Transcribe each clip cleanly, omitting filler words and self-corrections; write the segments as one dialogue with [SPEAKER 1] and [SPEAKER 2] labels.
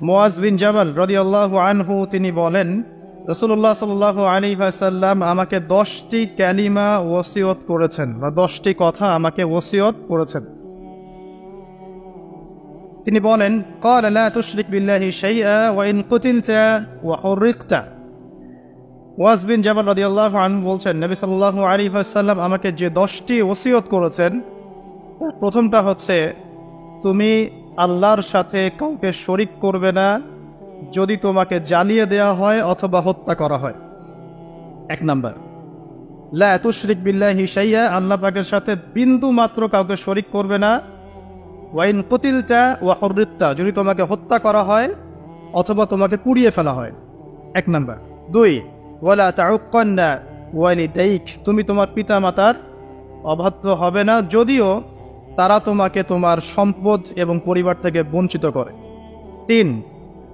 [SPEAKER 1] মুআজ বিন জাবাল রাদিয়াল্লাহু আনহু তিনি বলেন, রাসূলুল্লাহ সাল্লাল্লাহু আলাইহি ওয়াসাল্লাম আমাকে 10টি কালিমা ওসিয়ত করেছেন বা 10টি কথা আমাকে ওসিয়ত করেছেন। তিনি বলেন, ক্বালা লা তুশরিক বিল্লাহি শাইআ ওয়া ইন কুতিলতা ওয়া হুরিকতা। মুআজ বিন জাবাল রাদিয়াল্লাহু আনহু বলছেন, নবী সাল্লাল্লাহু আলাইহি ওয়াসাল্লাম আমাকে যে 10টি ওসিয়ত করেছেন, তার প্রথমটা হচ্ছে, তুমি আল্লাহর সাথে কাউকে শরিক করবে না যদি তোমাকে জ্বালিয়ে দেওয়া হয় অথবা হত্যা করা হয়। 1 নাম্বার, লা তুশরিক বিল্লাহি শাইআ, আল্লাহ পাকের সাথে বিন্দু মাত্র কাউকে শরিক করবে না। ওয়া ইন কুতিলতা ওয়া হুরিকতা, যদি তোমাকে হত্যা করা হয় অথবা তোমাকে পুড়িয়ে ফেলা হয়। 1 নাম্বার। 2, ওয়ালা তাউক্কান্না ওয়ালিদাইক, তুমি তোমার পিতা মাতার অবাধ্য হবে না যদিও তারা তোমাকে তোমার সম্পদ এবং পরিবার থেকে বঞ্চিত করে। 3,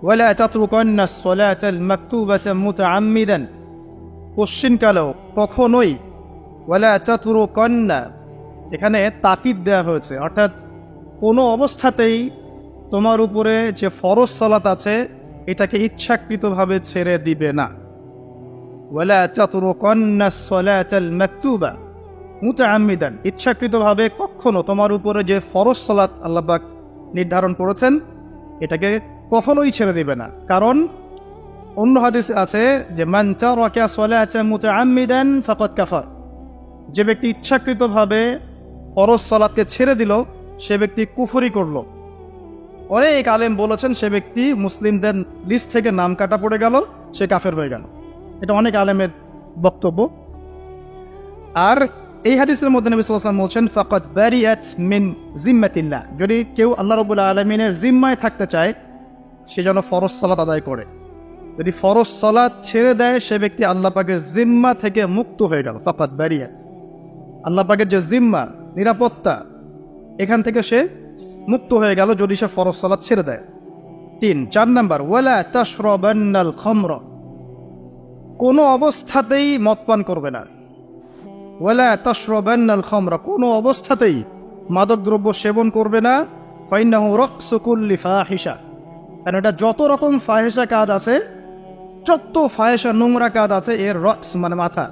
[SPEAKER 1] ওয়ালা তাতরুকান্না সলাতাল মাকতুবাতা মুতাআম্মিদান, কোশ্চিনকালেও কখনোই, ওয়ালা তাতরুকান্না এখানে তাকিদ দেওয়া হয়েছে, অর্থাৎ কোনো অবস্থাতেই তোমার উপরে যে ফরজ সালাত আছে এটাকে ইচ্ছাকৃতভাবে ছেড়ে দিবে না। ওয়ালা তাতরুকান্না সলাতাল মাকতুবা মুতাআম্মিদান, ইচ্ছাকৃতভাবে কখনো তোমার উপরে যে ফরজ সালাত আল্লাহ পাক নির্ধারণ করেছেন এটাকে কখনোই ছেড়ে দিবে না। কারণ অন্য হাদিস আছে যে মান তারাকা সলাতা মুতাআম্মিদান ফাকাদ কাফার, যে ব্যক্তি ইচ্ছাকৃতভাবে ফরজ সালাতকে ছেড়ে দিল সে ব্যক্তি কুফরি করল। অনেক আলেম বলেছেন সে ব্যক্তি মুসলিমদের লিস্ট থেকে নাম কাটা পড়ে গেল, সে কাফের হয়ে গেল। এটা অনেক আলেমের বক্তব্য। আর এই হাদিসের মধ্যে নবী সাল্লাল্লাহু আলাইহি ওয়াসাল্লাম বলছেন, ফাকাদ বারিআত মিন জিম্মাতিল্লাহ, যদি কেউ আল্লাহ রাব্বুল আলামিনের জিম্মায় থাকতে চায় সে যেন ফরজ সালাত আদায় করে। যদি ফরজ সালাত ছেড়ে দেয় সে ব্যক্তি আল্লাহ পাকের জিম্মা থেকে মুক্ত হয়ে গেল। ফাকাদ বারিআত, আল্লাহ পাকের যে জিম্মা, নিরাপত্তা, এখান থেকে সে মুক্ত হয়ে গেল যদি সে ফরজ সালাত ছেড়ে দেয়। 4 নাম্বার, ওয়ালা তাশরাবান্নাল খামরা, কোনো অবস্থাতেই মদ পান করবে না। ওয়ালা তাশরাবান্নাল খামরা, কোনো অবস্থাতেই মাদকদ্রব্য সেবন করবে না। ফাইন্নাহু রাকসু কুল্লি ফাহিশা, কারণ এটা যত রকম ফাহিশা কাজ আছে, যত ফাহিশা নোংরা কাজ আছে, এর রক্স মানে মাথা,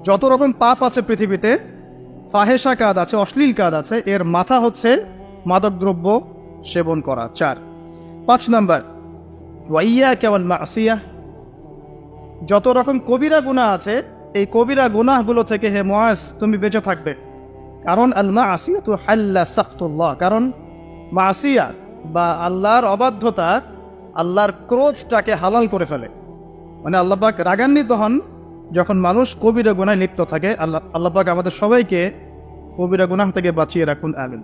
[SPEAKER 1] যত রকম পাপ আছে পৃথিবীতে, ফাহিশা কাজ আছে, অশ্লীল কাজ আছে, এর মাথা হচ্ছে মাদকদ্রব্য সেবন করা। 5 নাম্বার, ওয়া ইয়াকা ওয়াল মাসিয়াহ, যত রকম কবিরা গুনাহ আছে এই কবিরা গুনাহগুলো থেকে হে মুআজ তুমি বেঁচে থাকবে। কারণ আল মাসিয়াতু হাল্লা সাখতুল্লাহ, কারণ মাসিয়া বা আল্লাহর অবাধ্যতা আল্লাহর ক্রোধটাকে হালাল করে ফেলে। মানে আল্লাহ পাক রাগান্বিত হন যখন মানুষ কবিরা গুনাহে লিপ্ত থাকে। আল্লাহ পাক আমাদের সবাইকে কবিরা গুনাহ থেকে বাঁচিয়ে রাখুন, আমিন।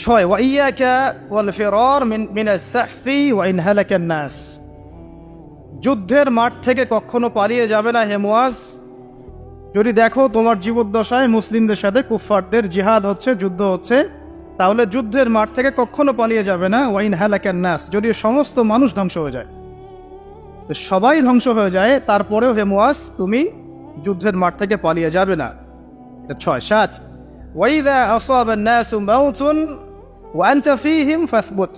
[SPEAKER 1] 6, ওয়া ইয়াকা ওয়াল ফিরার মিনাস সাহফি ওয়া ইন হালাকান নাস, যুদ্ধের মাঠ থেকে কখনো পালিয়ে যাবে না হে মুআজ, যদি দেখো তোমার জীবদ্দশায় মুসলিমদের সাথে কুফফারদের জিহাদ হচ্ছে, যুদ্ধ হচ্ছে, তাহলে যুদ্ধের মাঠ থেকে কখনো পালিয়ে যাবে না। ওয়া ইন হালাকান নাস, যদি সমস্ত মানুষ ধ্বংস হয়ে যায়, সবাই ধ্বংস হয়ে যায়, তারপরেও হে মুআজ তুমি যুদ্ধের মাঠ থেকে পালিয়ে যাবে না। 6, 7, ওয়া ইযা আসাবান নাসু মাউতুন ওয়া আনতা ফীহিম ফাসবুত,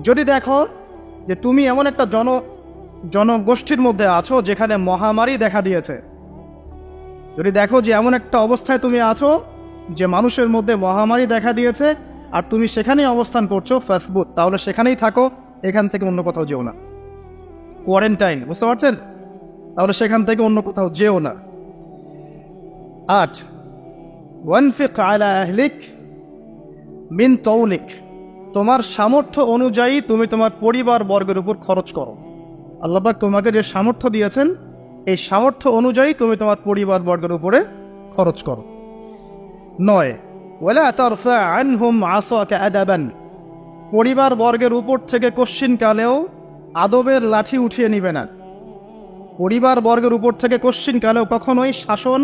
[SPEAKER 1] যদি দেখো যে তুমি এমন একটা জনগোষ্ঠীর মধ্যে আছো যেখানে মহামারী দেখা দিয়েছে, যদি দেখো যে এমন একটা অবস্থায় তুমি আছো যে মানুষের মধ্যে মহামারী দেখা দিয়েছে আর তুমি সেখানেই অবস্থান করছো, ফাসবুত, তাহলে সেখানেই থাকো, এখান থেকে অন্য কোথাও যেও না। কোয়ারেন্টাইন, বুঝতে পারছেন? তাহলে সেখান থেকে অন্য কোথাও যেও না। 8, ওয়ানফিক আলা আহলিক মিন তৌলিক, তোমার সামর্থ্য অনুযায়ী তুমি তোমার পরিবার বর্গের উপর খরচ করো। আল্লাহ পাক তোমাকে যে সামর্থ্য দিয়েছেন এই সামর্থ্য অনুযায়ী তুমি তোমার পরিবার বর্গের উপরে খরচ করো। 9, ওয়ালা তারফা আনহুম আসাকা আদাবান, পরিবার বর্গের উপর থেকে কোশ্চিনকালেও আদবের লাঠি উঠিয়ে নিবে না। পরিবার বর্গের উপর থেকে কোশ্চিনকালেও কখনোই শাসন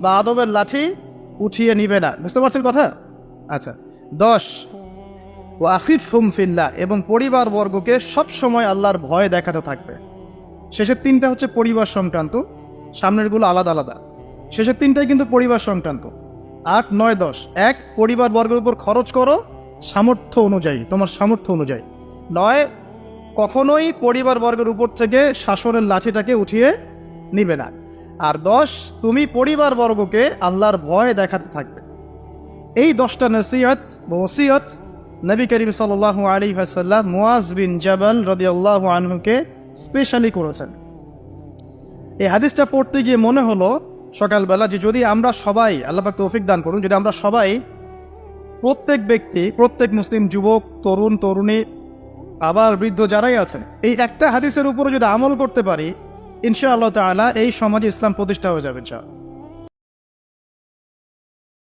[SPEAKER 1] বা আদবের লাঠি উঠিয়ে নিবে না। বুঝতে পারছেন কথা? আচ্ছা। 10, ওয়া আখিফহুম ফিল্লাহ, এবং পরিবার বর্গকে সবসময় আল্লাহর ভয় দেখাতে থাকবে। শেষের 3টা হচ্ছে পরিবার সংক্রান্ত, সামনেরগুলো আলাদা আলাদা। শেষের 3টাই কিন্তু পরিবার সংক্রান্ত। 8, 9, 10, 1, পরিবার বর্গের উপর খরচ করো সামর্থ্য অনুযায়ী, তোমার সামর্থ্য অনুযায়ী। নয় কখনোই পরিবারবর্গের উপর থেকে শাসনের লাঠিটাকে উঠিয়ে নিবে না। আর 10, তুমি পরিবারবর্গকে আল্লাহর ভয় দেখাতে থাকবে। এই 10টা নসিহত বা ওসিয়ত নবী করিম সাল্লাল্লাহু আলাইহি ওয়াসাল্লাম মুআজ বিন জাবাল রাদিয়াল্লাহু আনহুকে স্পেশালি করেছেন। এই হাদিসটা পড়তে গিয়ে মনে হলো সকালবেলা যে যদি আমরা সবাই, আল্লাহ পাক তৌফিক দান করুন, যদি আমরা সবাই, প্রত্যেক ব্যক্তি, প্রত্যেক মুসলিম যুবক, তরুণ তরুণী, আবার বৃদ্ধ যারাই আছেন, এই একটা হাদিসের উপরে যদি আমল করতে পারি, ইনশাআল্লাহ তাআলা এই সমাজে ইসলাম প্রতিষ্ঠা হয়ে যাবে।